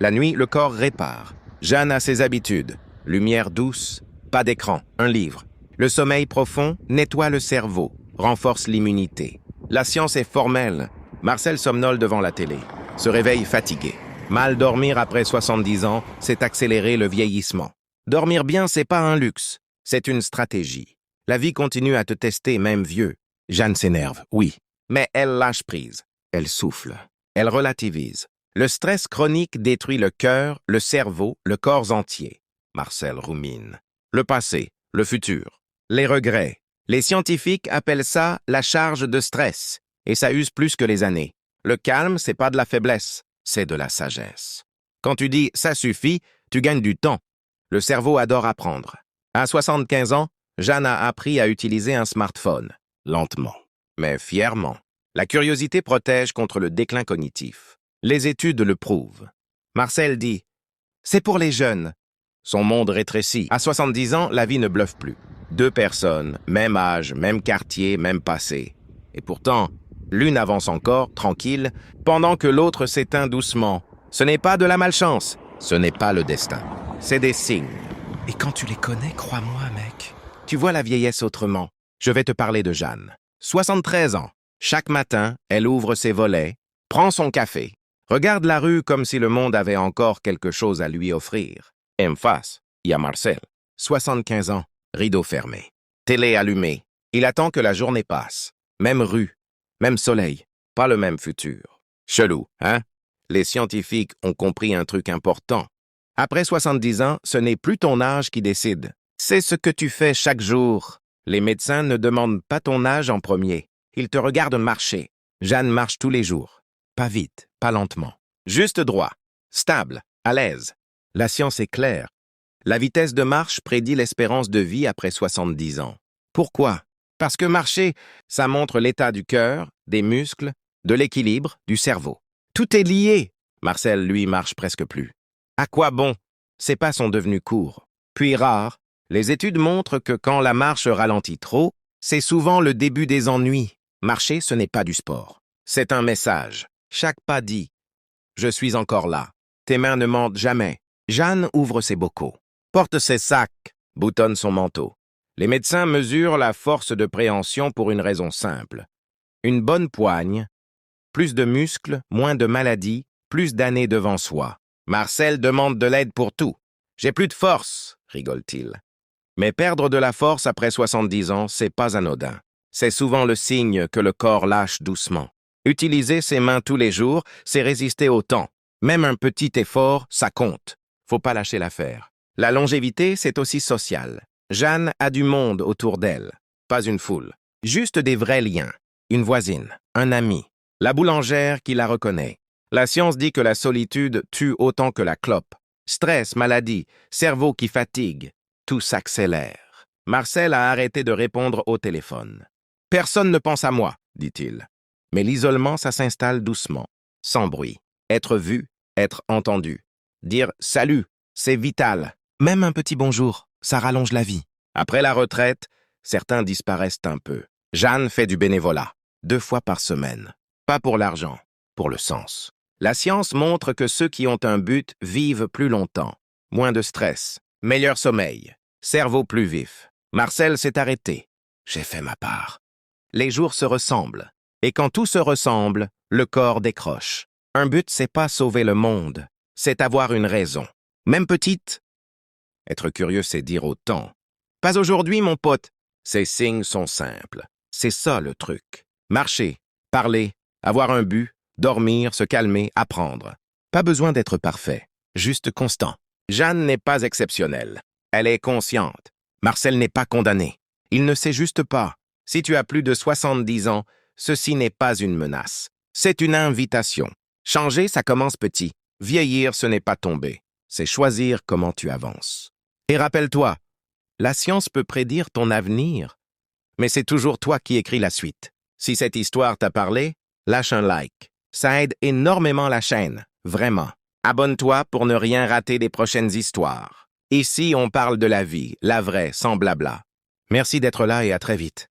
La nuit, le corps répare. Jeanne a ses habitudes. Lumière douce, pas d'écran, un livre. Le sommeil profond nettoie le cerveau, renforce l'immunité. La science est formelle. Marcel somnole devant la télé, se réveille fatigué. Mal dormir après 70 ans, c'est accélérer le vieillissement. Dormir bien, c'est pas un luxe, c'est une stratégie. La vie continue à te tester, même vieux. Jeanne s'énerve, oui, mais elle lâche prise. Elle souffle, elle relativise. Le stress chronique détruit le cœur, le cerveau, le corps entier. Marcel rumine. Le passé, le futur, les regrets. Les scientifiques appellent ça la charge de stress, et ça use plus que les années. Le calme, c'est pas de la faiblesse, c'est de la sagesse. Quand tu dis « ça suffit », tu gagnes du temps. Le cerveau adore apprendre. À 75 ans, Jeanne a appris à utiliser un smartphone, lentement, mais fièrement. La curiosité protège contre le déclin cognitif. Les études le prouvent. Marcel dit « c'est pour les jeunes ». Son monde rétrécit. À 70 ans, la vie ne bluffe plus. 2 personnes, même âge, même quartier, même passé. Et pourtant, l'une avance encore, tranquille, pendant que l'autre s'éteint doucement. Ce n'est pas de la malchance, ce n'est pas le destin. C'est des signes. Et quand tu les connais, crois-moi, mec, tu vois la vieillesse autrement. Je vais te parler de Jeanne. 73 ans. Chaque matin, elle ouvre ses volets, prend son café, regarde la rue comme si le monde avait encore quelque chose à lui offrir. En face, il y a Marcel. 75 ans, rideau fermé, télé allumée. Il attend que la journée passe. Même rue, même soleil, pas le même futur. Chelou, hein? Les scientifiques ont compris un truc important. Après 70 ans, ce n'est plus ton âge qui décide. C'est ce que tu fais chaque jour. Les médecins ne demandent pas ton âge en premier. Ils te regardent marcher. Jeanne marche tous les jours. Pas vite, pas lentement. Juste droit, stable, à l'aise. La science est claire. La vitesse de marche prédit l'espérance de vie après 70 ans. Pourquoi? Parce que marcher, ça montre l'état du cœur, des muscles, de l'équilibre, du cerveau. Tout est lié. Marcel, lui, marche presque plus. À quoi bon? Ses pas sont devenus courts, puis rares. Les études montrent que quand la marche ralentit trop, c'est souvent le début des ennuis. Marcher, ce n'est pas du sport. C'est un message. Chaque pas dit « Je suis encore là ». Tes mains ne mentent jamais. Jeanne ouvre ses bocaux, porte ses sacs, boutonne son manteau. Les médecins mesurent la force de préhension pour une raison simple. Une bonne poigne, plus de muscles, moins de maladies, plus d'années devant soi. Marcel demande de l'aide pour tout. « J'ai plus de force », rigole-t-il. Mais perdre de la force après 70 ans, c'est pas anodin. C'est souvent le signe que le corps lâche doucement. Utiliser ses mains tous les jours, c'est résister au temps. Même un petit effort, ça compte. Faut pas lâcher l'affaire. La longévité, c'est aussi social. Jeanne a du monde autour d'elle, pas une foule. Juste des vrais liens. Une voisine, un ami, la boulangère qui la reconnaît. La science dit que la solitude tue autant que la clope. Stress, maladie, cerveau qui fatigue, tout s'accélère. Marcel a arrêté de répondre au téléphone. « Personne ne pense à moi », dit-il. Mais l'isolement, ça s'installe doucement, sans bruit. Être vu, être entendu. Dire « salut », c'est vital. Même un petit bonjour, ça rallonge la vie. Après la retraite, certains disparaissent un peu. Jeanne fait du bénévolat, 2 fois par semaine. Pas pour l'argent, pour le sens. La science montre que ceux qui ont un but vivent plus longtemps. Moins de stress, meilleur sommeil, cerveau plus vif. Marcel s'est arrêté. J'ai fait ma part. Les jours se ressemblent. Et quand tout se ressemble, le corps décroche. Un but, c'est pas sauver le monde, c'est avoir une raison. Même petite. Être curieux, c'est dire autant. Pas aujourd'hui, mon pote. Ces signes sont simples. C'est ça le truc. Marcher, parler, avoir un but, dormir, se calmer, apprendre. Pas besoin d'être parfait, juste constant. Jeanne n'est pas exceptionnelle. Elle est consciente. Marcel n'est pas condamné. Il ne sait juste pas. Si tu as plus de 70 ans, ceci n'est pas une menace. C'est une invitation. Changer, ça commence petit. Vieillir, ce n'est pas tomber. C'est choisir comment tu avances. Et rappelle-toi, la science peut prédire ton avenir, mais c'est toujours toi qui écris la suite. Si cette histoire t'a parlé, lâche un like. Ça aide énormément la chaîne, vraiment. Abonne-toi pour ne rien rater des prochaines histoires. Ici, on parle de la vie, la vraie, sans blabla. Merci d'être là et à très vite.